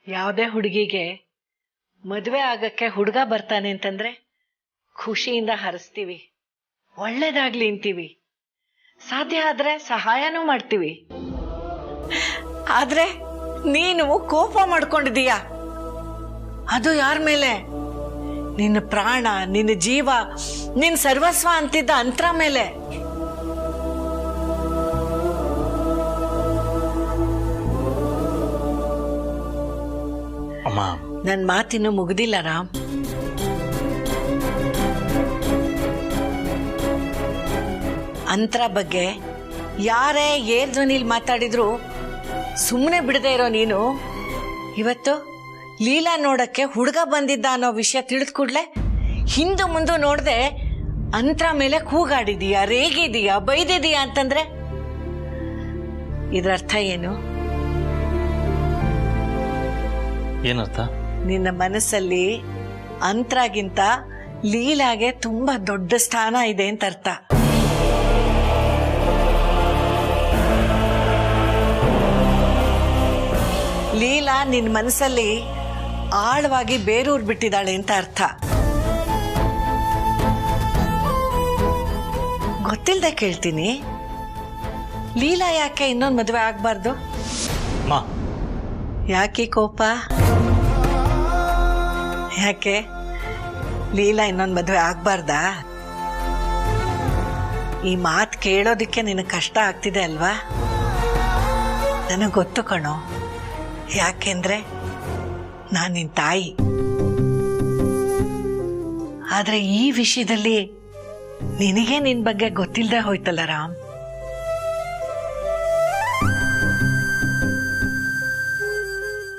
ಯಾವುದೇ ಹುಡುಗಿಗೆ ಮದುವೆ ಆಗಕ್ಕೆ ಹುಡುಗ ಬರ್ತಾನೆ ಅಂತಂದ್ರೆ ಖುಷಿಯಿಂದ ಹರಿಸ್ತೀವಿ, ಒಳ್ಳೇದಾಗ್ಲಿ ಅಂತೀವಿ, ಸಾಧ್ಯ ಆದ್ರೆ ಸಹಾಯನೂ ಮಾಡ್ತೀವಿ. ಆದ್ರೆ ನೀನು ಕೋಪ ಮಾಡ್ಕೊಂಡಿದೀಯ. ಅದು ಯಾರ ಮೇಲೆ? ನಿನ್ನ ಪ್ರಾಣ, ನಿನ್ನ ಜೀವ, ನಿನ್ನ ಸರ್ವಸ್ವ ಅಂತಿದ್ದ ಅಂತರ ಮೇಲೆ. ಅಮ್ಮ, ನನ್ನ ಮಾತಿನ್ನು ಮುಗ್ದಿಲ್ಲ ರಾಮ್. ಅಂತರ ಬಗ್ಗೆ ಯಾರೇ ಏರ್ ಧ್ವನಿಲ್ ಮಾತಾಡಿದ್ರು ಸುಮ್ಮನೆ ಬಿಡದೆ ಇರೋ ನೀನು ಇವತ್ತು ಲೀಲಾ ನೋಡಕ್ಕೆ ಹುಡುಗ ಬಂದಿದ್ದ ಅನ್ನೋ ವಿಷಯ ತಿಳಿದ ಕೂಡ್ಲೆ ಹಿಂದು ಮುಂದೆ ನೋಡದೆ ಅಂತರ ಮೇಲೆ ಕೂಗಾಡಿದೀಯ, ರೇಗಿದೀಯ, ಬೈದಿದೀಯ ಅಂತಂದ್ರೆ ಇದ್ರ ಅರ್ಥ ಏನು? ಏನರ್ಥ? ನಿನ್ನ ಮನಸ್ಸಲ್ಲಿ ಅಂತರಾಗಿಂತ ಲೀಲಾಗೆ ತುಂಬಾ ದೊಡ್ಡ ಸ್ಥಾನ ಇದೆ ಅಂತ ಅರ್ಥ. ಲೀಲಾ ನಿನ್ನ ಮನಸ್ಸಲ್ಲಿ ಆಳವಾಗಿ ಬೇರೂರ್ ಬಿಟ್ಟಿದ್ದಾಳೆ ಅಂತ ಅರ್ಥ. ಗೊತ್ತಿಲ್ಲದೆ ಕೇಳ್ತೀನಿ, ಲೀಲಾ ಯಾಕೆ ಇನ್ನೊಂದು ಮದುವೆ ಆಗ್ಬಾರ್ದು? ಯಾಕೆ ಕೋಪ? ಯಾಕೆ ಲೀಲಾ ಇನ್ನೊಂದು ಮದುವೆ ಆಗ್ಬಾರ್ದಾ? ಈ ಮಾತು ಕೇಳೋದಿಕ್ಕೆ ನಿನಗೆ ಕಷ್ಟ ಆಗ್ತಿದೆ ಅಲ್ವಾ? ನನಗೆ ಗೊತ್ತು ಕಣೋ. ಯಾಕೆಂದ್ರೆ ನಾನು ನಿನ್ನ ತಾಯಿ. ಆದ್ರೆ ಈ ವಿಷಯದಲ್ಲಿ ನಿನಗೆ ನಿನ್ನ ಬಗ್ಗೆ ಗೊತ್ತಿಲ್ಲದೆ ಹೋಯ್ತಲ್ಲ ರಾಮ್.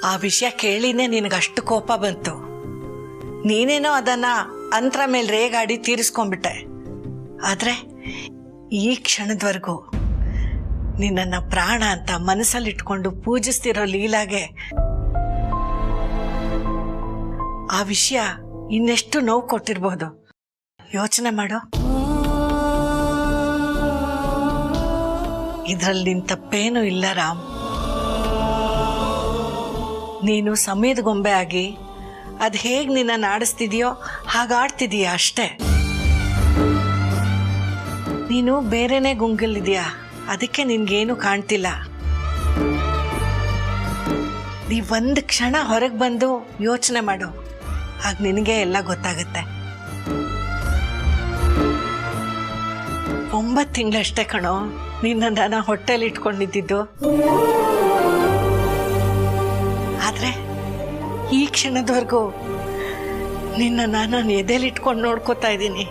ಆ ವಿಷಯ ಕೇಳಿನೇ ನಿನಗಷ್ಟು ಕೋಪ ಬಂತು. ನೀನೇನೋ ಅದನ್ನ ಅಂತರ ಮೇಲೆ ರೇಗಾಡಿ ತೀರಿಸ್ಕೊಂಡ್ಬಿಟ್ಟೆ. ಆದ್ರೆ ಈ ಕ್ಷಣದವರೆಗೂ ನಿನ್ನನ್ನ ಪ್ರಾಣ ಅಂತ ಮನಸ್ಸಲ್ಲಿಟ್ಕೊಂಡು ಪೂಜಿಸ್ತಿರೋ ಲೀಲಾಗೆ ಆ ವಿಷಯ ಇನ್ನೆಷ್ಟು ನೋವು ಕೊಟ್ಟಿರ್ಬೋದು ಯೋಚನೆ ಮಾಡೋ. ಇದ್ರಲ್ಲಿ ನಿನ್ ತಪ್ಪೇನೂ ಇಲ್ಲ ರಾಮ್. ನೀನು ಸಮಯದ ಗೊಂಬೆ ಆಗಿ ಅದು ಹೇಗೆ ನಿನ್ನ ಆಡಿಸ್ತಿದೆಯೋ ಹಾಗಾಡ್ತಿದೀಯ ಅಷ್ಟೇ. ನೀನು ಬೇರೆನೇ ಗುಂಗಲ್ಲಿದೆಯಾ, ಅದಕ್ಕೆ ನಿನ್ಗೇನು ಕಾಣ್ತಿಲ್ಲ. ನೀ ಒಂದು ಕ್ಷಣ ಹೊರಗೆ ಬಂದು ಯೋಚನೆ ಮಾಡು, ಆಗ ನಿನಗೆ ಎಲ್ಲ ಗೊತ್ತಾಗುತ್ತೆ. 9 ತಿಂಗಳಷ್ಟೇ ಕಣೋ ನಿನ್ನ ನಾನು ಹೊಟ್ಟೆಲಿ ಇಟ್ಕೊಂಡಿದ್ದು. ಆದ್ರೆ ಈ ಕ್ಷಣದವರೆಗೂ ನಿನ್ನ ನಾನು ಎದೆಲಿ ಇಟ್ಕೊಂಡು ನೋಡ್ಕೋತಾ ಇದ್ದೀನಿ.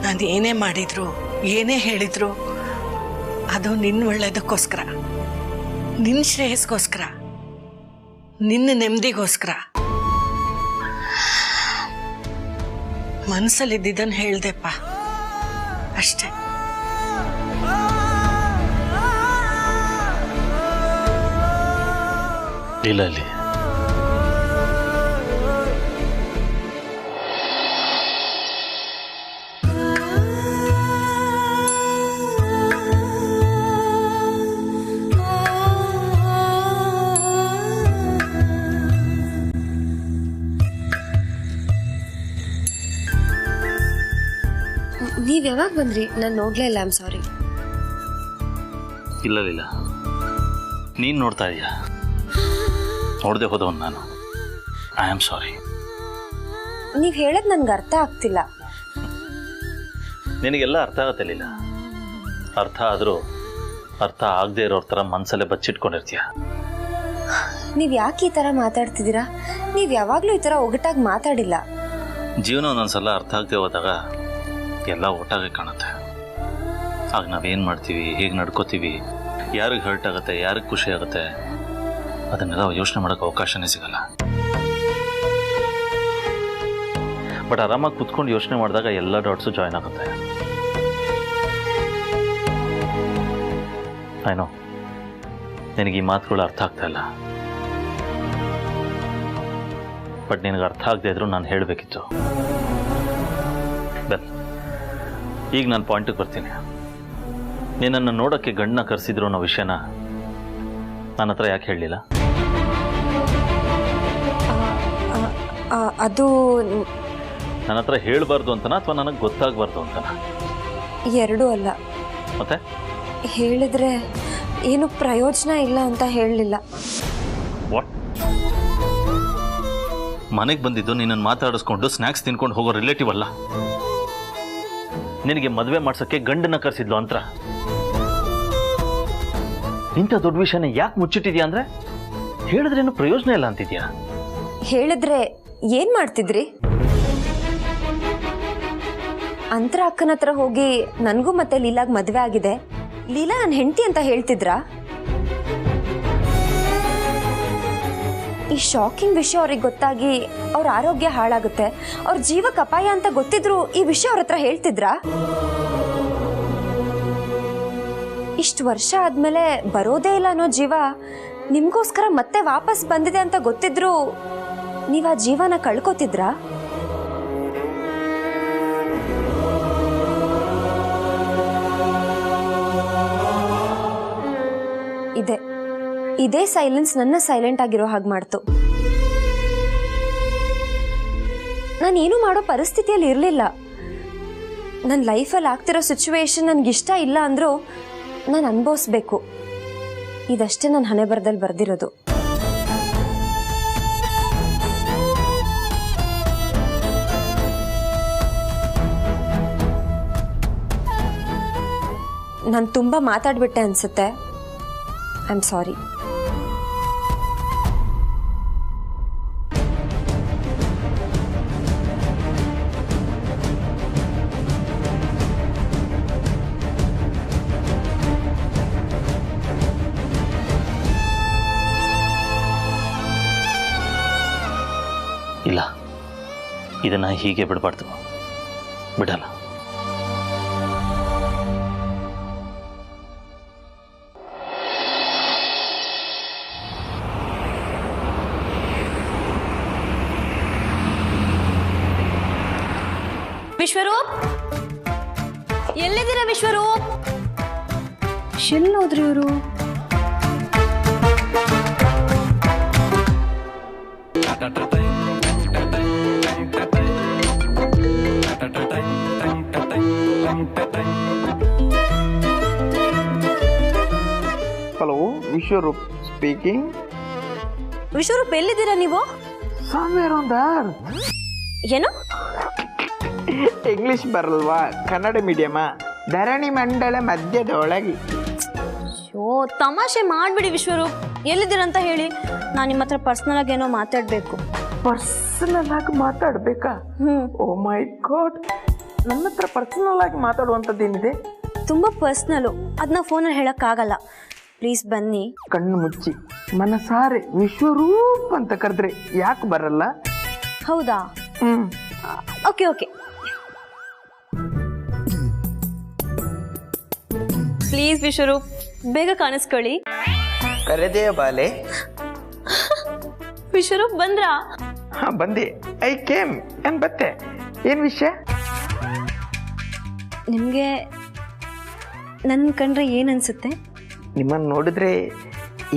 ನಾನು ಏನೇ ಮಾಡಿದ್ರು, ಏನೇ ಹೇಳಿದ್ರು ಅದು ನಿನ್ನ ಒಳ್ಳೇದಕ್ಕೋಸ್ಕರ, ನಿನ್ನ ಶ್ರೇಯಸ್ಗೋಸ್ಕರ, ನಿನ್ನ ನೆಮ್ಮದಿಗೋಸ್ಕರ. ಮನಸ್ಸಲ್ಲಿದ್ದನ್ನು ಹೇಳ್ದೆಪ್ಪ ಅಷ್ಟೇ. ಇಲ್ಲ ಇಲ್ಲಿ ನೀವ್ ಯಾವಾಗ ಬಂದ್ರಿ? ನಾನು ನೋಡ್ಲೇ ಇಲ್ಲ. I'm sorry. ಇಲ್ಲ ನೀನ್ ನೋಡ್ತಾ ಇದೀಯ, ನೋಡದೆ ಹೋದವನ್ ನಾನು. I am sorry. ನೀವ್ ಹೇಳದ್ ನನ್ಗೆ ಅರ್ಥ ಆಗ್ತಿಲ್ಲ. ನಿನಗೆಲ್ಲ ಅರ್ಥ ಆಗತ್ತಿಲ್ಲ. ಅರ್ಥ ಆದ್ರೂ ಅರ್ಥ ಆಗದೆ ಇರೋರ್ ತರ ಮನ್ಸಲ್ಲೇ ಬಚ್ಚಿಟ್ಕೊಂಡಿರ್ತೀಯ. ನೀವ್ ಯಾಕೆ ಈ ತರ ಮಾತಾಡ್ತಿದ್ದೀರಾ? ನೀವ್ ಯಾವಾಗ್ಲೂ ಈ ತರ ಒಗಟಾಗಿ ಮಾತಾಡಿಲ್ಲ. ಜೀವನ ಒಂದೊಂದ್ಸಲ ಅರ್ಥ ಆಗದೆ ಹೋದಾಗ ಎಲ್ಲ ಒಟ್ಟಾಗಿ ಕಾಣುತ್ತೆ. ಆಗ ನಾವೇನು ಮಾಡ್ತೀವಿ, ಹೇಗೆ ನಡ್ಕೋತೀವಿ, ಯಾರಿಗೆ ಹರ್ಟ್ ಆಗುತ್ತೆ, ಯಾರಿಗೆ ಖುಷಿ ಆಗುತ್ತೆ, ಅದನ್ನೆಲ್ಲ ಯೋಚನೆ ಮಾಡೋಕ್ಕೆ ಅವಕಾಶನೇ ಸಿಗಲ್ಲ. ಬಟ್ ಆರಾಮಾಗಿ ಕುತ್ಕೊಂಡು ಯೋಚನೆ ಮಾಡಿದಾಗ ಎಲ್ಲ ಡಾಟ್ಸು ಜಾಯ್ನ್ ಆಗುತ್ತೆ. ಏನೋ ನಿನಗೆ ಈ ಮಾತುಗಳು ಅರ್ಥ ಆಗ್ತಾ ಇಲ್ಲ. ಬಟ್ ನಿನಗೆ ಅರ್ಥ ಆಗದೆ ಇದ್ರು ನಾನು ಹೇಳಬೇಕಿತ್ತು. ಬೆಲ್, ಈಗ ನಾನು ಪಾಯಿಂಟಿಗೆ ಬರ್ತೀನಿ. ನಿನ್ನನ್ನು ನೋಡೋಕ್ಕೆ ಗಂಡನ್ನ ಕರೆಸಿದ್ರು ಅನ್ನೋ ವಿಷಯನ ನನ್ನ ಹತ್ರ ಯಾಕೆ ಹೇಳಲಿಲ್ಲ? ಅದು ನನ್ನ ಹತ್ರ ಹೇಳಬಾರ್ದು ಅಂತನಾ ಅಥವಾ ನನಗೆ ಗೊತ್ತಾಗಬಾರ್ದು ಅಂತನಾ? ಎರಡೂ ಅಲ್ಲ. ಮತ್ತೆ ಹೇಳಿದ್ರೆ ಏನು ಪ್ರಯೋಜನ ಇಲ್ಲ ಅಂತ ಹೇಳಲಿಲ್ಲ. ವಾಟ್? ಮನೆಗೆ ಬಂದಿದ್ದು ನಿನ್ನನ್ನು ಮಾತಾಡಿಸ್ಕೊಂಡು ಸ್ನ್ಯಾಕ್ಸ್ ತಿನ್ಕೊಂಡು ಹೋಗೋ ರಿಲೇಟಿವ್ ಅಲ್ಲ. ನಿನಗೆ ಮದುವೆ ಮಾಡ್ಸೋಕ್ಕೆ ಗಂಡನ್ನ ಕರೆಸಿದ್ಲು ಅಂತ. ಇಂಥ ದೊಡ್ಡ ವಿಷಯನ ಯಾಕೆ ಮುಚ್ಚಿಟ್ಟಿದ್ಯಾ ಅಂದರೆ ಹೇಳಿದ್ರೇನು ಪ್ರಯೋಜನ ಇಲ್ಲ ಅಂತಿದ್ಯಾ? ಹೇಳಿದ್ರೆ ಏನು ಮಾಡ್ತಿದ್ರಿ? ಅಂತರ ಅಕ್ಕನ ಹತ್ರ ಹೋಗಿ ನನಗೂ ಮತ್ತೆ ಲೀಲಾಗ್ ಮದುವೆ ಆಗಿದೆ, ಲೀಲಾ ನನ್ನ ಹೆಂಡತಿ ಅಂತ ಹೇಳ್ತಿದ್ರಾ? ಈ ಶಾಕಿಂಗ್ ವಿಷಯ ಅವ್ರಿಗೆ ಗೊತ್ತಾಗಿ ಅವ್ರ ಆರೋಗ್ಯ ಹಾಳಾಗುತ್ತೆ, ಅವ್ರ ಜೀವಕ್ಕೆ ಅಪಾಯ ಅಂತ ಗೊತ್ತಿದ್ರು ಈ ವಿಷಯ ಅವ್ರ ಹತ್ರ ಹೇಳ್ತಿದ್ರಾ? ಇಷ್ಟು ವರ್ಷ ಆದ್ಮೇಲೆ ಬರೋದೇ ಇಲ್ಲ ಅನ್ನೋ ಜೀವ ನಿಮ್ಗೋಸ್ಕರ ಮತ್ತೆ ವಾಪಸ್ ಬಂದಿದೆ ಅಂತ ಗೊತ್ತಿದ್ರು ನೀವ್ ಆ ಜೀವನ ಕಳ್ಕೊತಿದ್ರಾ? ಇದೇ ಸೈಲೆನ್ಸ್ ನನ್ನ ಸೈಲೆಂಟ್ ಆಗಿರೋ ಹಾಗೆ ಮಾಡ್ತು. ನಾನೇನು ಮಾಡೋ ಪರಿಸ್ಥಿತಿಯಲ್ಲಿ ಇರಲಿಲ್ಲ. ನನ್ನ ಲೈಫಲ್ಲಿ ಆಗ್ತಿರೋ ಸಿಚುವೇಶನ್ ನನಗಿಷ್ಟ ಇಲ್ಲ ಅಂದರೂ ನಾನು ಅನುಭವಿಸ್ಬೇಕು. ಇದಷ್ಟೇ ನನ್ನ ಹಣೆ ಬರದಲ್ಲಿ ಬರ್ದಿರೋದು. ನಾನು ತುಂಬ ಮಾತಾಡ್ಬಿಟ್ಟೆ ಅನ್ಸುತ್ತೆ. I am sorry. ಇಲ್ಲ, ಇದನ್ನು ಹೀಗೆ ಬಿಡಬಾರ್ದು. ಬಿಡಲ್ಲ. ವಿಶ್ವರೂಪ್, ಎಲ್ಲಿದ್ದೀರಾ ವಿಶ್ವರೂಪ್? ಎಲ್ಲೋದ್ರಿ ಇವರು? Hello, Vishwaroop speaking. ವಿಶ್ವರೂಪ್, ಎಲ್ಲಿದ್ದೀರಾ ನೀವು? ಸಾಮ್ವೇರ್ ಆನ್ ದ ಏನು? ಇಂಗ್ಲಿಷ್ ಬರಲ್ವಾ? ಕನ್ನಡ ಮೀಡಿಯಮ. ಧರಣಿ ಮಂಡಲ ಮಧ್ಯದೊಳಗೆ. ಶೋ, ತಮಾಷೆ ಮಾಡ್ಬಿಡಿ ವಿಶ್ವರೂಪ್. ಎಲ್ಲಿದ್ದೀರಂತ ಹೇಳಿ, ನಾನು ನಿಮ್ಮ ಹತ್ರ ಪರ್ಸ್ನಲ್ ಆಗಿ ಏನೋ ಮಾತಾಡಬೇಕು. ಪರ್ಸನಲ್ ಆಗಿ ಮಾತಾಡ್ಬೇಕಾ? ಓ ಮೈ ಗಾಡ್, ನನ್ನ ಹತ್ರ ಪರ್ಸನಲ್ ಆಗಿ ಮಾತಾಡುವಂಥದ್ದೇನಿದೆ? ತುಂಬ ಪರ್ಸ್ನಲು, ಅದನ್ನ ಫೋನಲ್ಲಿ ಹೇಳೋಕ್ಕಾಗಲ್ಲ. ಪ್ಲೀಸ್ ಬನ್ನಿ. ಕಣ್ಣು ಮುಚ್ಚಿ ಮನಸಾರೆ ವಿಶ್ವರೂಪ್ ಅಂತ ಕರೆದ್ರೆ ಯಾಕೆ ಬರಲ್ಲ? ಹೌದಾ? ಓಕೆ ಓಕೆ, ಪ್ಲೀಸ್ ವಿಶ್ವರೂಪ್, ಬೇಗ ಕಾಣಿಸ್ಕೊಳ್ಳಿ. ಕರೆದೇ ಬಾಲೆ. ವಿಶ್ವರೂಪ್ ಬಂದ್ರಾ? ಹಾ, ಬಂದೆ. I came. ಏನ್ ಬತ್ತೆ? ಏನ್ ವಿಷಯ? ನಿಮಗೆ ನನ್ನ ಕಂಡ್ರೆ ಏನು ಅನ್ಸುತ್ತೆ? ನಿಮ್ಮನ್ನು ನೋಡಿದ್ರೆ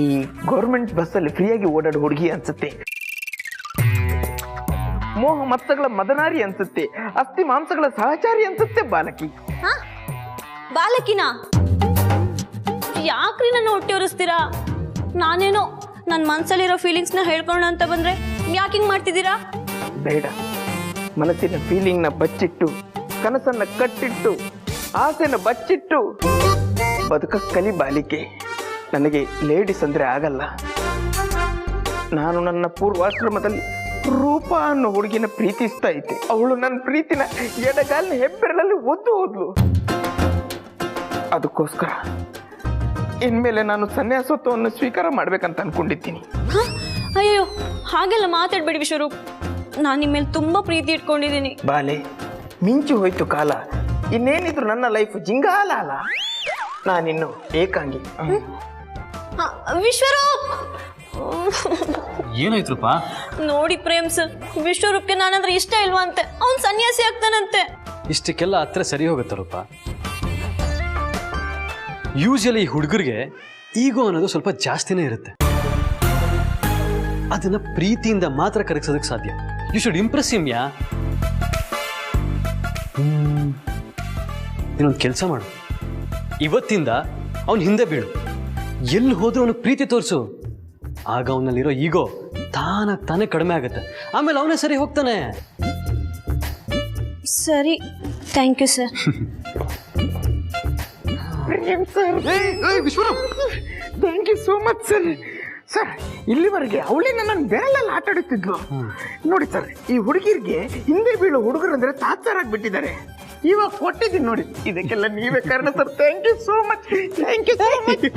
ಈ ಗೌರ್ಮೆಂಟ್ ಬಸ್ಸಲ್ಲಿ ಫ್ರೀಯಾಗಿ ಓಡಾಡೋ ಹುಡುಗಿ ಅನ್ಸುತ್ತೆ. ಮೋಹ ಮತ್ತಗಳ ಮದನಾರಿ ಅನ್ಸುತ್ತೆ. ಅಸ್ಥಿ ಮಾಂಸಗಳ ಸಹಚಾರಿ ಅನ್ಸುತ್ತೆ ಬಾಲಕಿ. ಬಾಲಕಿನ? ಯಾಕ್ರಿ ನನ್ನ ಹೊಟ್ಟೆ ಉರಿಸ್ತೀರಾ? ನಾನೇನೋ ನನ್ನ ಮನಸ್ಸಲ್ಲಿರೋ ಫೀಲಿಂಗ್ಸ್ನ ಹೇಳ್ಕೊಳ್ಳೋಣ ಅಂತ ಬಂದ್ರೆ ಯಾಕೆ ಹಿಂಗೆ ಮಾಡ್ತಿದ್ದೀರಾ? ಬೇಡ. ಮನಸ್ಸಿನ ಫೀಲಿಂಗ್ನ ಬಚ್ಚಿಟ್ಟು, ಕನಸನ್ನ ಕಟ್ಟಿಟ್ಟು, ಆಸೆನ ಬಚ್ಚಿಟ್ಟು ಬದುಕ ಕಲಿ ಬಾಲಿಕೆ. ನನಗೆ ಲೇಡೀಸ್ ಅಂದ್ರೆ ಆಗಲ್ಲ. ನಾನು ನನ್ನ ಪೂರ್ವಾಶ್ರಮದಲ್ಲಿ ರೂಪ ಅನ್ನೋ ಹುಡುಗಿನ ಪ್ರೀತಿಸ್ತಾ ಇದ್ದೆ. ಅವಳು ನನ್ನ ಪ್ರೀತಿನ ಎಡಗಾಲಿನ ಹೆಬ್ಬೆರಳಲ್ಲಿ ಒದ್ದು ಹೋದ್ಲು. ಅದಕ್ಕೋಸ್ಕರ ಇನ್ಮೇಲೆ ನಾನು ಸನ್ಯಾಸತ್ವವನ್ನು ಸ್ವೀಕಾರ ಮಾಡ್ಬೇಕಂತ ಅನ್ಕೊಂಡಿದ್ದೀನಿ. ಅಯ್ಯೋ, ಹಾಗೆಲ್ಲ ಮಾತಾಡ್ಬೇಡಿ ವಿಶ್ವರೂಪ್. ನಾನು ನಿಮ್ಮ ಮೇಲೆ ತುಂಬಾ ಪ್ರೀತಿ ಇಟ್ಕೊಂಡಿದ್ದೀನಿ. ಬಾಲೆ, ಮಿಂಚು ಹೋಯ್ತು ಕಾಲ. ಇನ್ನೇನಿದ್ರು ನನ್ನ ಲೈಫ್ ಜಿಂಗಾಲ ಅಲ್ಲ. ನಾನಿನ್ನು ಏಕಾಂಗಿ. ವಿಶ್ವರೂಪ್, ಏನಾಯ್ತ್ರಪ್ಪ? ನೋಡಿ ಪ್ರೇಮ್ ಸರ್, ವಿಶ್ವರೂಪ್ಗೆ ನಾನಂದ್ರೆ ಇಷ್ಟ ಇಲ್ವಾ ಅಂತೆ. ಅವ್ನು ಸನ್ಯಾಸಿ ಆಗ್ತಾನಂತೆ. ಇಷ್ಟಕ್ಕೆಲ್ಲ ಹತ್ರ ಸರಿ ಹೋಗುತ್ತಲ್ಲಪ್ಪ. ಯೂಶಲಿ ಹುಡುಗರಿಗೆ ಈಗೋ ಅನ್ನೋದು ಸ್ವಲ್ಪ ಜಾಸ್ತಿನೇ ಇರುತ್ತೆ. ಅದನ್ನ ಪ್ರೀತಿಯಿಂದ ಮಾತ್ರ ಕರಗಿಸೋದಕ್ಕೆ ಸಾಧ್ಯ. ಯು ಶುಡ್ ಇಂಪ್ರೆಸ್ ಹಿಮ್ ಯಾ. ನೀನೊಂದು ಕೆಲಸ ಮಾಡು, ಇವತ್ತಿಂದ ಅವನ ಹಿಂದೆ ಬೀಳು, ಎಲ್ಲಿ ಹೋದ್ರೂ ಅವನಿಗೆ ಪ್ರೀತಿ ತೋರಿಸು. ಆಗ ಅವನಲ್ಲಿರೋ ಈಗೋ ತಾನೇ ಕಡಿಮೆ ಆಗುತ್ತೆ, ಆಮೇಲೆ ಅವನೇ ಸರಿ ಹೋಗ್ತಾನೆ. ಸರಿ, thank you sir. Thank you so much sir. Sir, ಇಲ್ಲಿವರೆಗೆ ಅವಳೇ ನನ್ನ ಬೆರಳಲ್ಲಿ ಆಟ ಆಡುತ್ತಿದ್ಲು ನೋಡಿ ಸರ್. ಈ ಹುಡುಗಿರಿಗೆ ಹಿಂದೆ ಬೀಳೋ ಹುಡುಗರು ಅಂದ್ರೆ ತಾತ್ಸಾರಾಗ್ಬಿಟ್ಟಿದ್ದಾರೆ. ಇವಾಗ ಕೊಟ್ಟಿದ್ದೀನಿ ನೋಡಿ, ಇದಕ್ಕೆಲ್ಲ ನೀವೇ ಕಾರಣ ಸರ್. Thank you so much. Thank you so much.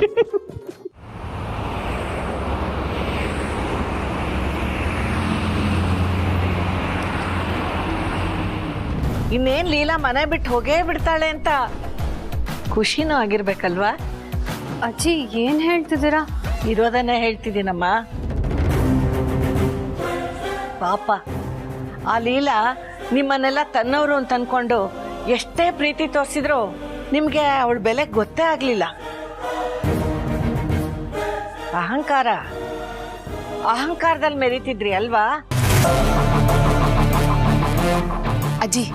ಇನ್ನೇನ್ ಲೀಲಾ ಮನೆ ಬಿಟ್ಟು ಹೋಗೇ ಬಿಡ್ತಾಳೆ ಅಂತ ಖುಷಿನೂ ಆಗಿರ್ಬೇಕಲ್ವಾ? ಅಜ್ಜಿ ಏನ್ ಹೇಳ್ತಿದ್ದೀರಾ? ಇರೋದನ್ನೇ ಹೇಳ್ತಿದ್ದೀನಮ್ಮ. ಪಾಪ ಆ ಲೀಲಾ ನಿಮ್ಮನ್ನೆಲ್ಲ ತನ್ನವರು ಅಂತ ಅನ್ಕೊಂಡು ಎಷ್ಟೇ ಪ್ರೀತಿ ತೋರಿಸಿದ್ರು ನಿಮ್ಗೆ ಅವಳ ಬೆಲೆ ಗೊತ್ತೇ ಆಗ್ಲಿಲ್ಲ. ಅಹಂಕಾರದಲ್ಲಿ ಮೆರೀತಿದ್ರಿ ಅಲ್ವಾ? ಅಜ್ಜಿ,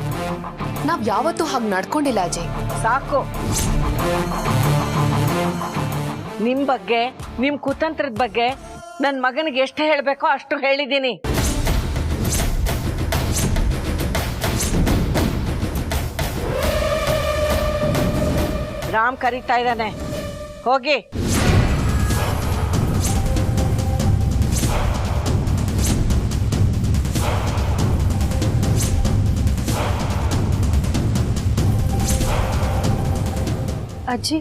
ನಾವ್ ಯಾವತ್ತೂ ಹಾಗೆ ನಡ್ಕೊಂಡಿಲ್ಲ ಅಜ್ಜಿ. ಸಾಕು, ನಿಮ್ ಬಗ್ಗೆ, ನಿಮ್ ಕುತಂತ್ರದ ಬಗ್ಗೆ ನನ್ನ ಮಗನಿಗೆ ಎಷ್ಟು ಹೇಳ್ಬೇಕೋ ಅಷ್ಟು ಹೇಳಿದ್ದೀನಿ. ರಾಮ್ ಕರೀತಾ ಇದ್ದಾನೆ, ಹೋಗಿ. ಅಜ್ಜಿ,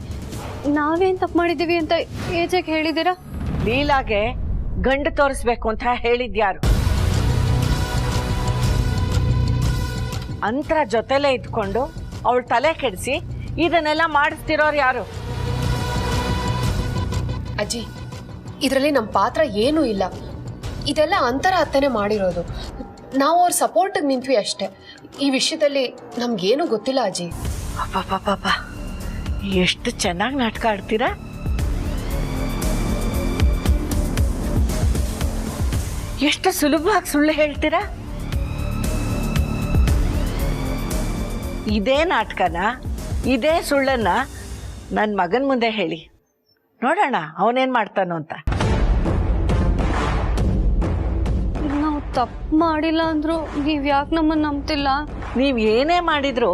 ನಾವೇನ್ ತಪ್ಪು ಮಾಡಿದೀವಿ ಅಂತ ಏಜೆಗೆ ಹೇಳಿದ್ದೀರಾ? ಲೀಲಾಗೆ ಗಂಡು ತೋರಿಸ್ಬೇಕು ಅಂತ ಹೇಳಿದ್ಯಾರು? ಅಂತರ ಜೊತೆಲೇ ಇದ್ಕೊಂಡು ಅವಳ ತಲೆ ಕೆಡಿಸಿ ಇದನ್ನೆಲ್ಲ ಮಾಡಿಸ್ತಿರೋರು ಯಾರು? ಅಜ್ಜಿ, ಇದರಲ್ಲಿ ನಮ್ಮ ಪಾತ್ರ ಏನೂ ಇಲ್ಲ. ಇದೆಲ್ಲ ಅಂತರ ಅತ್ತನೆ ಮಾಡಿರೋದು. ನಾವು ಅವ್ರ ಸಪೋರ್ಟಿಗೆ ನಿಂತ್ವಿ ಅಷ್ಟೇ. ಈ ವಿಷಯದಲ್ಲಿ ನಮ್ಗೇನು ಗೊತ್ತಿಲ್ಲ ಅಜ್ಜಿ. ಪಾಪ, ಎಷ್ಟು ಚೆನ್ನಾಗಿ ನಾಟಕ ಆಡ್ತೀರಾ. ಎಷ್ಟು ಸುಲಭವಾಗಿ ಸುಳ್ಳು ಹೇಳ್ತೀರಾ. ಇದೇ ನಾಟಕನ, ಇದೇ ಸುಳ್ಳನ್ನ ನನ್ನ ಮಗನ ಮುಂದೆ ಹೇಳಿ ನೋಡೋಣ ಅವನೇನ್ ಮಾಡ್ತಾನೋ ಅಂತ. ನಾವು ತಪ್ಪು ಮಾಡಿಲ್ಲ ಅಂದ್ರು ನೀವ್ ಯಾಕೆ ನಮ್ಮನ್ನ ನಂಬ್ತಿಲ್ಲ? ನೀವ್ ಏನೇ ಮಾಡಿದ್ರು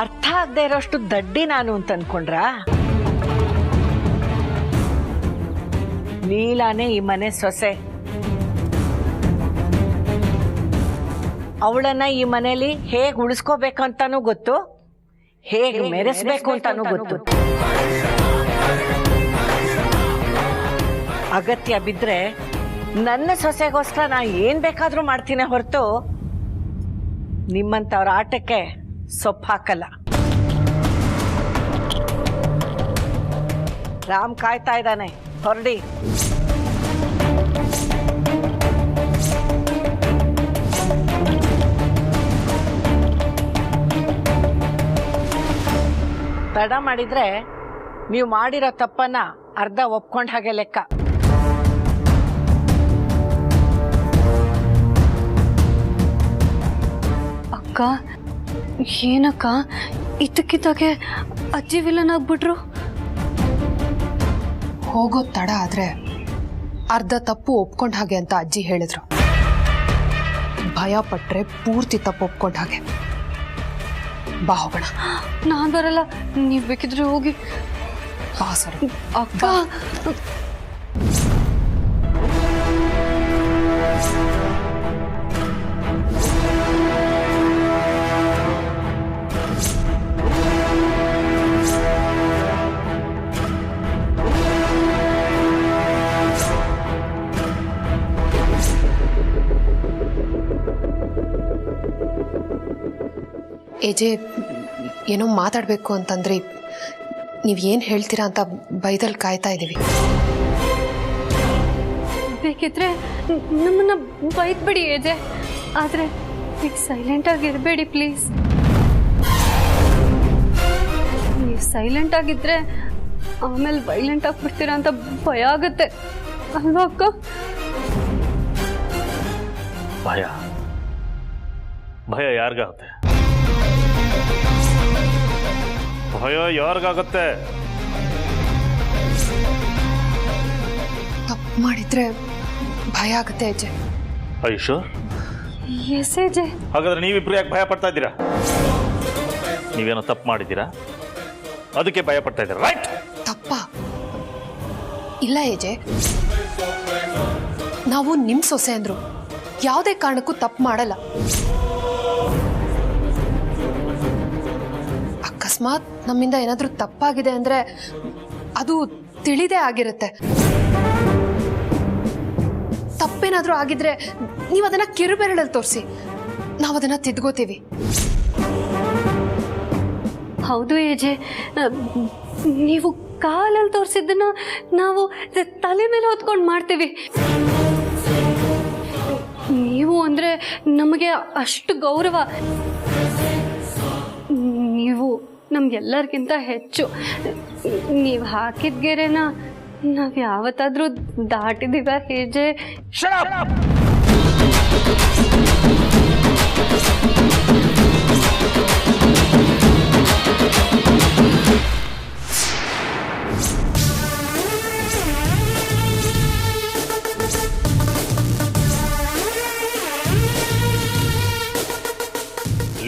ಅರ್ಥ ಆಗದೆ ಇರೋಷ್ಟು ದಡ್ಡಿ ನಾನು ಅಂತ ಅನ್ಕೊಂಡ್ರಾ? ಲೀಲಾನೇ ಈ ಮನೆ ಸೊಸೆ. ಅವಳನ್ನ ಈ ಮನೆಯಲ್ಲಿ ಹೇಗ್ ಉಳಿಸ್ಕೋಬೇಕು ಅಂತಾನೂ ಗೊತ್ತು, ಹೇಗ್ ಮೆರೆಸ್ಬೇಕು ಅಂತಾನೂ ಗೊತ್ತು. ಅಗತ್ಯ ಬಿದ್ರೆ ನನ್ನ ಸೊಸೆಗೋಸ್ಕರ ನಾ ಏನ್ ಬೇಕಾದ್ರೂ ಮಾಡ್ತೀನಿ ಹೊರತು ನಿಮ್ಮಂತವ್ರ ಆಟಕ್ಕೆ ಸೊಪ್ಪು ಹಾಕಲ್ಲ. ರಾಮ್ ಕಾಯ್ತಾ ಇದ್ದಾನೆ, ಹೊರಡಿ. ತಡ ಮಾಡಿದ್ರೆ ನೀವು ಮಾಡಿರೋ ತಪ್ಪನ್ನ ಅರ್ಧ ಒಪ್ಕೊಂಡ ಹಾಗೆ ಲೆಕ್ಕ. ಅಕ್ಕ, ಏನಕ್ಕ ಇದ್ದಕ್ಕಿದ್ದಾಗೆ ಅಜ್ಜಿ ವಿಲನ್ ಆಗ್ಬಿಟ್ರು? ಹೋಗೋದ್ ತಡ ಆದ್ರೆ ಅರ್ಧ ತಪ್ಪು ಒಪ್ಕೊಂಡ ಹಾಗೆ ಅಂತ ಅಜ್ಜಿ ಹೇಳಿದ್ರು. ಭಯ ಪಟ್ರೆ ಪೂರ್ತಿ ತಪ್ಪು ಒಪ್ಕೊಂಡ ಹಾಗೆ. ಬಾ ಹೋಗೋಣ. ನಾನ್ ಬರಲ್ಲ, ನೀವ್ ಬೇಕಿದ್ರೆ ಹೋಗಿ. ಬಾ ಸರಿ. ಅಕ್ಕ, ಏಜೆ, ಏನೋ ಮಾತಾಡಬೇಕು ಅಂತಂದ್ರೆ ನೀವು ಏನು ಹೇಳ್ತೀರಾ ಅಂತ ಬೈದಲ್ಲಿ ಕಾಯ್ತಾ ಇದ್ದೀವಿ. ಬೇಕಿದ್ರೆ ನಮ್ಮನ್ನ ಬೈದ್ಬಿಡಿ ಏಜೆ, ಆದ್ರೆ ಈಗ ಸೈಲೆಂಟ್ ಆಗಿರ್ಬೇಡಿ ಪ್ಲೀಸ್. ನೀವು ಸೈಲೆಂಟ್ ಆಗಿದ್ರೆ ಆಮೇಲೆ ವೈಲೆಂಟ್ ಆಗ್ಬಿಡ್ತೀರಾ ಅಂತ ಭಯ ಆಗುತ್ತೆ ಅಲ್ವಾ ಅಕ್ಕ? ಭಯ ಭಯ ಯಾರಿಗಾಗುತ್ತೆ? ಭಯ ಯಾರಿಗಾಗತ್ತೆ? ತಪ್ಪು ಮಾಡಿದ್ರೆ ಭಯ ಆಗುತ್ತೆ ಅಜ್ಜೆ. ಐಶು, ಎಸ್ ಅಜ್ಜೆ. ಹಾಗಾದ್ರೆ ನೀವಿಬ್ರು ಯಾಕೆ ಭಯ ಪಡ್ತಾ ಇದ್ದೀರಾ? ನೀವೇನೋ ತಪ್ಪು ಮಾಡಿದ್ದೀರಾ, ಅದಕ್ಕೆ ಭಯ ಪಡ್ತಾ ಇದ್ದೀರಾ, ರೈಟ್? ತಪ್ಪ ಇಲ್ಲ ಅಜ್ಜೆ, ನಾವು ನಿಮ್ಮ ಸೊಸೆ ಅಂದ್ರು ಯಾವುದೇ ಕಾರಣಕ್ಕೂ ತಪ್ಪು ಮಾಡಲ್ಲ. ಅಕಸ್ಮಾತ್ ನಮ್ಮಿಂದ ಏನಾದರೂ ತಪ್ಪಾಗಿದೆ ಅಂದ್ರೆ ಅದು ತಿಳಿದೇ ಆಗಿರುತ್ತೆ. ತಪ್ಪೇನಾದರೂ ಆಗಿದ್ರೆ ನೀವು ಅದನ್ನ ಕಿರುಬೆರಳಲ್ಲಿ ತೋರಿಸಿ, ನಾವು ಅದನ್ನ ತಿದ್ಕೋತೀವಿ. ಹೌದು ಏಜೆ, ನೀವು ಕಾಲಲ್ಲಿ ತೋರಿಸಿದ್ದನ್ನ ನಾವು ತಲೆ ಮೇಲೆ ಹೊತ್ಕೊಂಡು ಮಾಡ್ತೀವಿ. ನೀವು ಅಂದರೆ ನಮಗೆ ಅಷ್ಟು ಗೌರವ. ನೀವು ನಮ್ಗೆಲ್ಲರಿಗಿಂತ ಹೆಚ್ಚು. ನೀವು ಹಾಕಿದ ಗೆರೆನ ನಾವು ಯಾವತ್ತಾದರೂ ದಾಟಿದೀವ ಹೇಜೆ?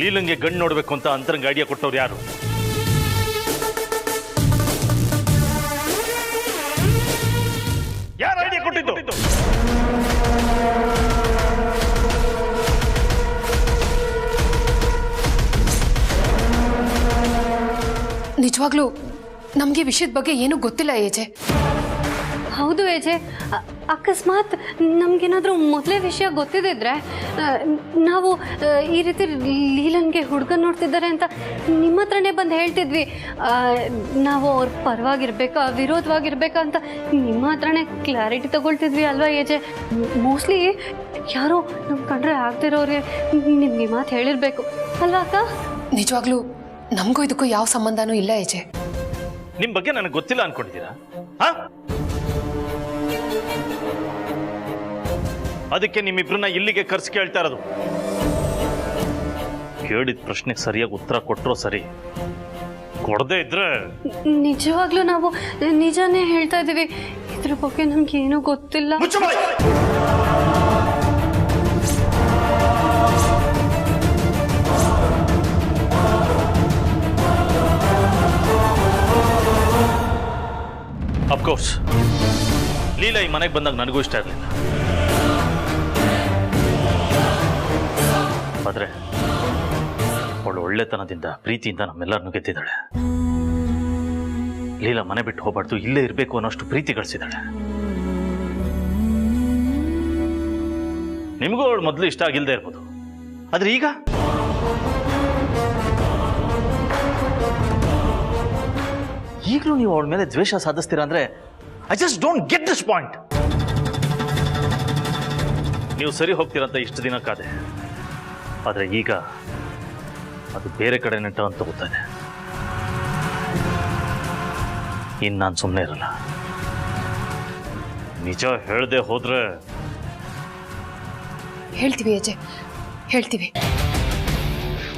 ಲೀಲಂಗೆ ಗಂಡು ನೋಡ್ಬೇಕು ಅಂತ ಅಂತರಂಗ ಐಡಿಯಾ ಕೊಟ್ಟವ್ರು ಯಾರು? ಯಾರು ಐಡಿಯಾ ಕೊಟ್ಟಿದ್ದು? ನಿಜವಾಗ್ಲೂ ನಮಗೆ ವಿಷಯದ ಬಗ್ಗೆ ಏನೂ ಗೊತ್ತಿಲ್ಲ ಏಜೆ. ಹೌದು ಏಜೆ, ಅಕಸ್ಮಾತ್ ನಮಗೇನಾದರೂ ಮೊದಲೇ ವಿಷಯ ಗೊತ್ತಿದ್ದಿದ್ರೆ ನಾವು ಈ ರೀತಿ ಲೀಲನ್ಗೆ ಹುಡುಗ ನೋಡ್ತಿದ್ದಾರೆ ಅಂತ ನಿಮ್ಮ ಹತ್ರನೇ ಬಂದು ಹೇಳ್ತಿದ್ವಿ. ನಾವು ಅವ್ರ ಪರವಾಗಿರ್ಬೇಕಾ ವಿರೋಧವಾಗಿರ್ಬೇಕಾ ಅಂತ ನಿಮ್ಮ ಹತ್ರನೇ ಕ್ಲಾರಿಟಿ ತಗೊಳ್ತಿದ್ವಿ ಅಲ್ವಾ ಏಜೆ? ಮೋಸ್ಟ್ಲಿ ಯಾರೋ ನಮ್ಮ ಕಂಡ್ರೆ ಆಗ್ತಿರೋರಿಗೆ ನಿಮ್ಗೆ ಮಾತು ಹೇಳಿರ್ಬೇಕು ಅಲ್ವಾ ಅಕ್ಕ? ನಿಜವಾಗ್ಲೂ ನಮಗೂ ಇದಕ್ಕೂ ಯಾವ ಸಂಬಂಧನೂ ಇಲ್ಲ ಏಜೆ. ನಿಮ್ ಬಗ್ಗೆ ನನಗೆ ಗೊತ್ತಿಲ್ಲ ಅನ್ಕೊಂಡಿದ್ದೀರಾ? ಅದಕ್ಕೆ ನಿಮ್ಮಿಬ್ರನ್ನ ಇಲ್ಲಿಗೆ ಕರ್ಸಿ ಕೇಳ್ತಾ ಇರೋದು. ಕೇಳಿದ ಪ್ರಶ್ನೆಗೆ ಸರಿಯಾಗಿ ಉತ್ತರ ಕೊಟ್ಟರು ಸರಿ, ಕೊಡದೇ ಇದ್ರೆ ನಿಜವಾಗ್ಲೂ ನಾವು ನಿಜಾನೇ ಹೇಳ್ತಾ ಇದ್ದೀವಿ. ಇದ್ರ ಬಗ್ಗೆ ನಮ್ಗೆ ಏನೂ ಗೊತ್ತಿಲ್ಲ. ಅಫ್ಕೋರ್ಸ್ ಲೀಲಾ ಈ ಮನೆಗೆ ಬಂದಾಗ ನನಗೂ ಇಷ್ಟ ಇರಲಿಲ್ಲ. ಆದ್ರೆ ಅವಳು ಒಳ್ಳೆತನದಿಂದ ಪ್ರೀತಿಯಿಂದ ನಮ್ಮೆಲ್ಲರನ್ನು ಗೆದ್ದಿದ್ದಾಳೆ. ಲೀಲಾ ಮನೆ ಬಿಟ್ಟು ಹೋಗ್ಬಾರ್ದು, ಇಲ್ಲೇ ಇರಬೇಕು ಅನ್ನೋಷ್ಟು ಪ್ರೀತಿ ಗಳಿಸಿದ್ದಾಳೆ. ನಿಮಗೂ ಅವಳು ಮೊದಲು ಇಷ್ಟ ಆಗಿಲ್ಲದೆ ಇರ್ಬೋದು, ಆದ್ರೆ ಈಗ ಈಗಲೂ ನೀವು ಅವಳ ಮೇಲೆ ದ್ವೇಷ ಸಾಧಿಸ್ತೀರಾ ಅಂದ್ರೆ I just don't get this point. ನೀವು ಸರಿ ಹೋಗ್ತೀರಂತ ಇಷ್ಟು ದಿನ ಕಾದೆ, ಆದ್ರೆ ಈಗ ಅದು ಬೇರೆ ಕಡೆ ನೆಟ್ಟ ಅಂತ ಗೊತ್ತಾನೆ. ಇನ್ನು ನಾನು ಸುಮ್ಮನೆ ಇರಲ್ಲ. ನಿಜ ಹೇಳದೆ ಹೋದ್ರೆ ಹೇಳ್ತೀವಿ ಅಜ್ಜೆ, ಹೇಳ್ತೀವಿ.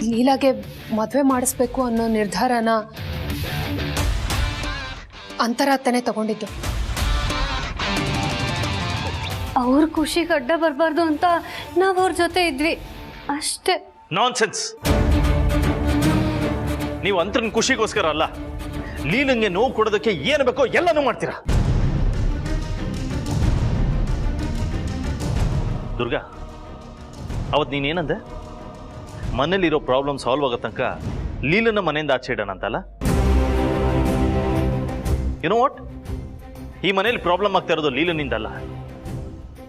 ಲೀಲಾಗೆ ಮದುವೆ ಮಾಡಿಸ್ಬೇಕು ಅನ್ನೋ ನಿರ್ಧಾರನ ಅಂತರಾತ್ತನೇ ತಗೊಂಡಿದ್ದು. ಅವ್ರ ಖುಷಿಗೆ ಅಡ್ಡ ಬರಬಾರ್ದು ಅಂತ ನಾವು ಅವ್ರ ಜೊತೆ ಇದ್ವಿ ಅಷ್ಟೇ. ನಾನ್ಸೆನ್ಸ್. ನೀವು ಅಂತರನ್ ಖುಷಿಗೋಸ್ಕರ ಅಲ್ಲ, ಲೀಲಂಗೆ ನೋವು ಕೊಡೋದಕ್ಕೆ ಏನು ಬೇಕೋ ಎಲ್ಲನೂ ಮಾಡ್ತೀರಾ. ದುರ್ಗಾ, ಅವತ್ತು ನೀನೇನಂದೆ? ಮನೇಲಿರೋ ಪ್ರಾಬ್ಲಮ್ ಸಾಲ್ವ್ ಆಗೋ ತನಕ ಲೀಲನ ಮನೆಯಿಂದ ಆಚೆ ಇಡೋಣ ಅಂತಲ್ಲ. ಯು ನೋ ವಾಟ್, ಈ ಮನೇಲಿ ಪ್ರಾಬ್ಲಮ್ ಆಗ್ತಾ ಇರೋದು ಲೀಲನಿಂದ ಅಲ್ಲ,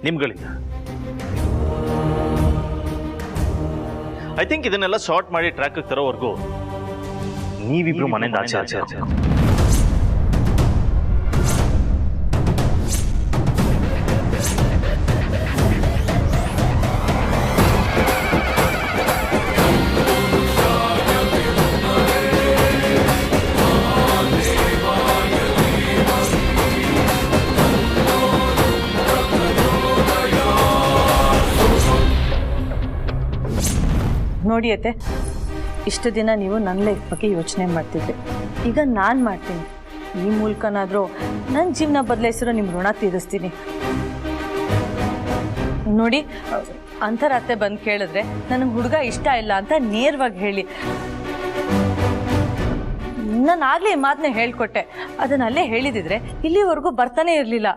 ನಿಮ್ಗಳಿಂದ. ಐ ಥಿಂಕ್ ಇದನ್ನೆಲ್ಲ ಶಾರ್ಟ್ ಮಾಡಿ ಟ್ರ್ಯಾಕ್ ತರೋವರೆಗೂ ನೀವಿಬ್ರು ಮನೆಯಿಂದ ಆಚೆ ಆಚೆ. ನೋಡಿ ಅತ್ತೆ, ಇಷ್ಟು ದಿನ ನೀವು ನನ್ನ ಲೈಫ್ ಬಗ್ಗೆ ಯೋಚನೆ ಮಾಡ್ತಿದ್ರಿ, ಈಗ ನಾನು ಮಾಡ್ತೀನಿ. ಈ ಮೂಲಕನಾದರೂ ನನ್ನ ಜೀವನ ಬದಲಾಯಿಸಿರೋ ನಿಮ್ಮ ಋಣ ತೀರಿಸ್ತೀನಿ. ನೋಡಿ, ಅಂತರತ್ತೆ ಬಂದು ಕೇಳಿದ್ರೆ ನನಗೆ ಹುಡುಗ ಇಷ್ಟ ಇಲ್ಲ ಅಂತ ನೇರವಾಗಿ ಹೇಳಿ. ನಾನು ಆಗಲೇ ಈ ಮಾತನ್ನ ಹೇಳ್ಕೊಟ್ಟೆ, ಅದನ್ನ ಅಲ್ಲೇ ಹೇಳಿದಿದ್ರೆ ಇಲ್ಲಿವರೆಗೂ ಬರ್ತಾನೆ ಇರಲಿಲ್ಲ.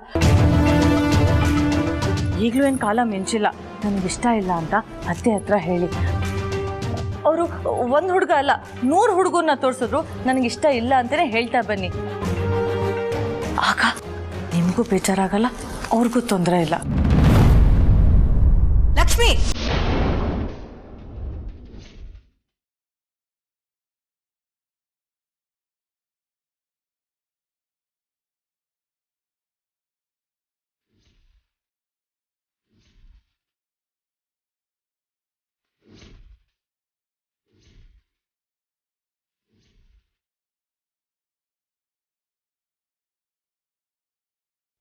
ಈಗಲೂ ಏನು ಕಾಲ ಮಿಂಚಿಲ್ಲ, ನನಗಿಷ್ಟ ಇಲ್ಲ ಅಂತ ಅತ್ತೆ ಹತ್ರ ಹೇಳಿ. ಅವರು ಒಂದು ಹುಡುಗ ಅಲ್ಲ 100 ಹುಡುಗರನ್ನ ತೋರಿಸಿದ್ರು ನನಗಿಷ್ಟ ಇಲ್ಲ ಅಂತಲೇ ಹೇಳ್ತಾ ಬನ್ನಿ. ಆಗ ನಿಮಗೂ ಬೇಜಾರಾಗಲ್ಲ, ಅವ್ರಿಗೂ ತೊಂದರೆ ಇಲ್ಲ. ಲಕ್ಷ್ಮಿ